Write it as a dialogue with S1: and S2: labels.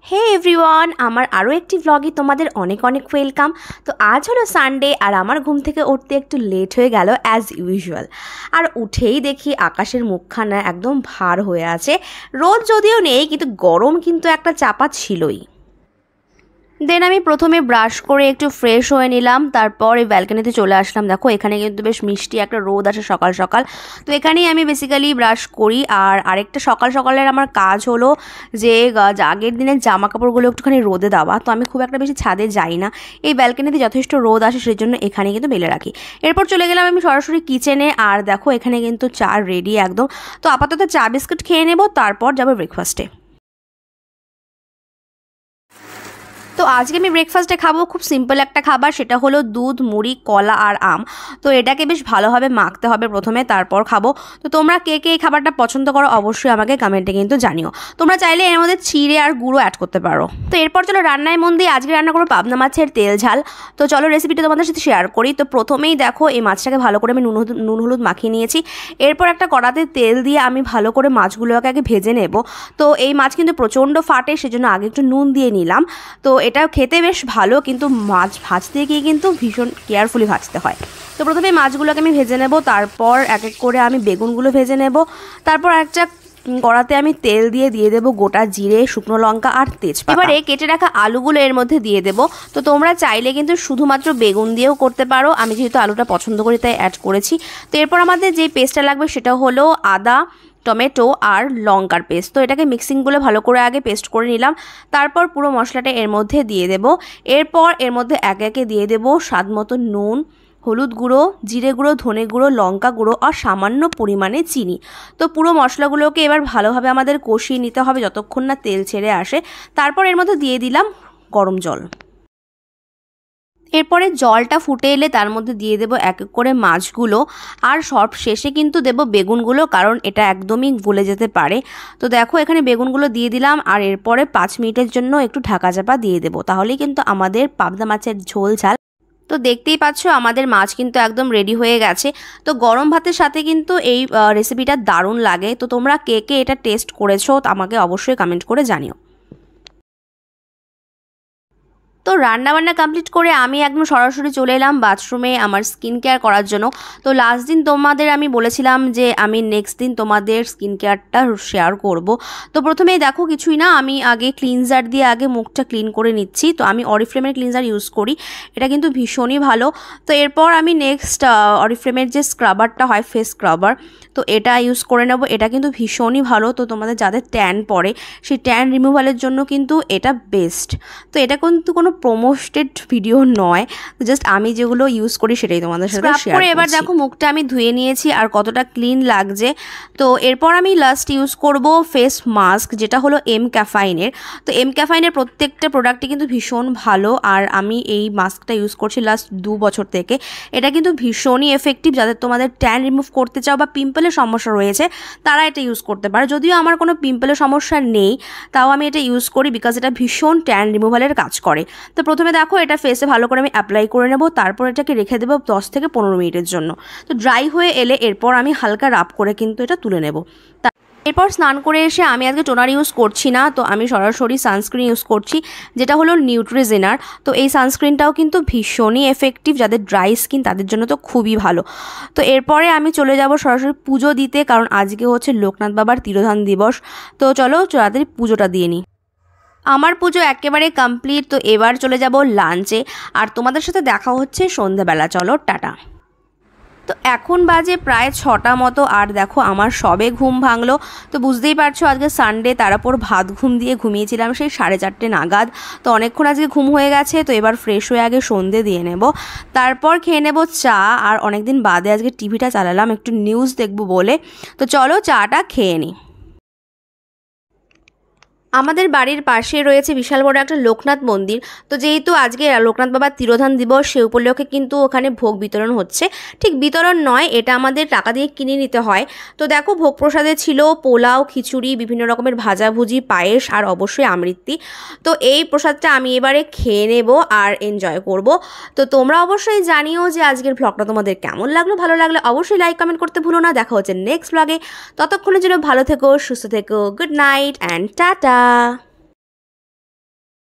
S1: হে everyone, আমার আরও একটি ব্লগে তোমাদের অনেক অনেক ওয়েলকাম। তো আজ হলো সানডে আর আমার ঘুম থেকে উঠতে একটু লেট হয়ে গেল অ্যাজ ইউজুয়াল। আর উঠেই দেখি আকাশের মুখখানা একদম ভার হয়ে আছে। রোদ যদিও নেই, কিন্তু গরম কিন্তু একটা চাপা ছিলই। দেন আমি প্রথমে ব্রাশ করে একটু ফ্রেশ হয়ে নিলাম, তারপর এই ব্যালকনিতে চলে আসলাম। দেখো এখানে কিন্তু বেশ মিষ্টি একটা রোদ আসে সকাল সকাল, তো এখানেই আমি বেসিক্যালি ব্রাশ করি। আর আরেকটা সকাল সকালের আমার কাজ হলো যে আগের দিনের জামা কাপড়গুলো একটুখানি রোদে দেওয়া। তো আমি খুব একটা বেশি ছাদে যাই না, এই ব্যালকনিতে যথেষ্ট রোদ আসে সেই জন্য এখানে কিন্তু মেলে রাখি। এরপর চলে গেলাম আমি সরাসরি কিচেনে। আর দেখো এখানে কিন্তু চা রেডি একদম। তো আপাতত চা বিস্কুট খেয়ে নেব, তারপর যাবো ব্রেকফাস্টে। তো আজকে আমি ব্রেকফাস্টে খাবো খুব সিম্পল একটা খাবার, সেটা হলো দুধ, মুড়ি, কলা আর আম। তো এটাকে বেশ ভালোভাবে মাখতে হবে প্রথমে, তারপর খাবো। তো তোমরা কে কে এই খাবারটা পছন্দ করো অবশ্যই আমাকে কমেন্টে কিন্তু জানিও। তোমরা চাইলে এর মধ্যে চিড়ে আর গুঁড়ো অ্যাড করতে পারো। তো এরপর চলো রান্নায় মন দিয়ে। আজকে রান্না করবো পাবনা মাছের তেল ঝাল। তো চলো রেসিপিটা তোমাদের সাথে শেয়ার করি। তো প্রথমেই দেখো এই মাছটাকে ভালো করে আমি নুন হলুদ মাখিয়ে নিয়েছি। এরপর একটা কড়াতে তেল দিয়ে আমি ভালো করে মাছগুলোকে আগে ভেজে নেব। তো এই মাছ কিন্তু প্রচণ্ড ফাটে, সেজন্য আগে একটু নুন দিয়ে নিলাম। তো এটা খেতে বেশ ভালো, কিন্তু মাছ ভাজতে গিয়ে কিন্তু ভীষণ কেয়ারফুলি ভাজতে হয়। তো প্রথমে মাছগুলোকে আমি ভেজে নেব, তারপর এক এক করে আমি বেগুনগুলো ভেজে নেব। তারপর একটা কড়াতে আমি তেল দিয়ে দেবো গোটা জিরে, শুকনো লঙ্কা আর তেজপাতা। এবারে কেটে রাখা আলুগুলো এর মধ্যে দিয়ে দেবো। তো তোমরা চাইলে কিন্তু শুধুমাত্র বেগুন দিয়েও করতে পারো, আমি যেহেতু আলুটা পছন্দ করি তাই অ্যাড করেছি। তো এরপর আমাদের যে পেস্টটা লাগবে সেটা হলো আদা, টমেটো আর লঙ্কার পেস্ট। তো এটাকে মিক্সিংগুলো ভালো করে আগে পেস্ট করে নিলাম, তারপর পুরো মশলাটা এর মধ্যে দিয়ে দেব। এরপর এর মধ্যে একে একে দিয়ে দেব স্বাদ মতো নুন, হলুদ গুঁড়ো, জিরে গুঁড়ো, ধনে গুঁড়ো, লঙ্কা গুঁড়ো আর সামান্য পরিমাণে চিনি। তো পুরো মশলাগুলোকে এবার ভালোভাবে আমাদের কষিয়ে নিতে হবে যতক্ষণ না তেল ছেড়ে আসে। তারপর এর মধ্যে দিয়ে দিলাম গরম জল। এরপরে জলটা ফুটে এলে তার মধ্যে দিয়ে দেবো এক এক করে মাছগুলো, আর সব শেষে কিন্তু দেবো বেগুনগুলো, কারণ এটা একদমই গলে যেতে পারে। তো দেখো এখানে বেগুনগুলো দিয়ে দিলাম, আর এরপরে 5 মিনিটের জন্য একটু ঢাকা চাপা দিয়ে দেবো, তাহলেই কিন্তু আমাদের পাবদা মাছের ঝোল ঝাল। তো দেখতেই পাচ্ছ আমাদের মাছ কিন্তু একদম রেডি হয়ে গেছে। তো গরম ভাতের সাথে কিন্তু এই রেসিপিটা দারুণ লাগে। তো তোমরা কে কে এটা টেস্ট করেছো আমাকে অবশ্যই কমেন্ট করে জানিও। তো রান্নাবান্না কমপ্লিট করে আমি একদম সরাসরি চলে এলাম বাথরুমে আমার স্কিন কেয়ার করার জন্য। তো লাস্ট দিন তোমাদের আমি বলেছিলাম যে আমি নেক্সট দিন তোমাদের স্কিন কেয়ারটা শেয়ার করব। তো প্রথমেই দেখো কিছুই না, আমি আগে ক্লিনজার দিয়ে আগে মুখটা ক্লিন করে নিচ্ছি। তো আমি অরিফ্লেমের ক্লিনজার ইউজ করি, এটা কিন্তু ভীষণই ভালো। তো এরপর আমি নেক্সট অরিফ্লেমের যে স্ক্রাবারটা হয় ফেস স্ক্রাবার, তো এটা ইউজ করে নেব। এটা কিন্তু ভীষণই ভালো। তো তোমাদের যাদের ট্যান পড়ে সেই ট্যান রিমুভালের জন্য কিন্তু এটা বেস্ট। তো এটা কিন্তু কোনো প্রমোটেড ভিডিও নয়, জাস্ট আমি যেগুলো ইউজ করি সেটাই তোমাদের সাথে শেয়ার করে। এবার দেখো মুখটা আমি ধুয়ে নিয়েছি আর কতটা ক্লিন লাগছে। তো এরপর আমি লাস্ট ইউজ করব ফেস মাস্ক, যেটা হলো এম ক্যাফাইনের। তো এম ক্যাফাইনের প্রত্যেকটা প্রোডাক্টই কিন্তু ভীষণ ভালো, আর আমি এই মাস্কটা ইউজ করছি লাস্ট 2 বছর থেকে। এটা কিন্তু ভীষণই এফেক্টিভ। যাদের তোমাদের ট্যান রিমুভ করতে চাও বা পিম্পলের সমস্যা রয়েছে তারা এটা ইউজ করতে পারে। যদিও আমার কোনো পিম্পলের সমস্যা নেই, তাও আমি এটা ইউজ করি বিকজ এটা ভীষণ ট্যান রিমুভালের কাজ করে। তো প্রথমে দেখো এটা ফেসে ভালো করে আমি অ্যাপ্লাই করে নেব, তারপর এটাকে রেখে দেবো 10 থেকে 15 মিনিটের জন্য। তো ড্রাই হয়ে এলে এরপর আমি হালকা রাব করে কিন্তু এটা তুলে নেব। এরপর স্নান করে এসে আমি আজকে টোনার ইউজ করছি না, তো আমি সরাসরি সানস্ক্রিন ইউজ করছি, যেটা হলো নিউট্রিজেনার। তো এই সানস্ক্রিনটাও কিন্তু ভীষণই এফেক্টিভ, যাদের ড্রাই স্কিন তাদের জন্য তো খুবই ভালো। তো এরপরে আমি চলে যাব সরাসরি পুজো দিতে, কারণ আজকে হচ্ছে লোকনাথ বাবার তিরোধান দিবস। তো চলো তাড়াতাড়ি পুজোটা দিয়ে নিই। আমার পুজো একেবারে কমপ্লিট। তো এবার চলে যাব লাঞ্চে, আর তোমাদের সাথে দেখা হচ্ছে সন্ধ্যাবেলা। চলো টাটা। তো এখন বাজে প্রায় 6টা মতো, আর দেখো আমার সবে ঘুম ভাঙলো। তো বুঝতেই পারছো আজকে সানডে, তারপর ভাত ঘুম দিয়ে ঘুমিয়েছিলাম সেই 4:30 নাগাদ। তো অনেকক্ষণ আজকে ঘুম হয়ে গেছে। তো এবার ফ্রেশ হয়ে আগে সন্ধে দিয়ে নেব, তারপর খেয়ে নেব চা। আর অনেকদিন বাদে আজকে টিভিটা চালালাম একটু নিউজ দেখব বলে। তো চলো চাটা খেয়ে নিই। আমাদের বাড়ির পাশে রয়েছে বিশাল বড় একটা লোকনাথ মন্দির। তো যেহেতু আজকে লোকনাথ বাবার তিরোধান দিবস, সে উপলক্ষে কিন্তু ওখানে ভোগ বিতরণ হচ্ছে। ঠিক বিতরণ নয়, এটা আমাদের টাকা দিয়ে কিনে নিতে হয়। তো দেখো ভোগ প্রসাদে ছিল পোলাও, খিচুড়ি, বিভিন্ন রকমের ভাজাভুজি, পায়েস আর অবশ্যই আমৃত্তি। তো এই প্রসাদটা আমি এবারে খেয়ে নেব আর এনজয় করব। তো তোমরা অবশ্যই জানিও যে আজকের ভ্লগটা তোমাদের কেমন লাগলো। ভালো লাগলে অবশ্যই লাইক কমেন্ট করতে ভুলো না। দেখা হচ্ছে নেক্সট ভ্লগে। ততক্ষণের জন্য ভালো থেকো, সুস্থ থেকো। Good night and tata.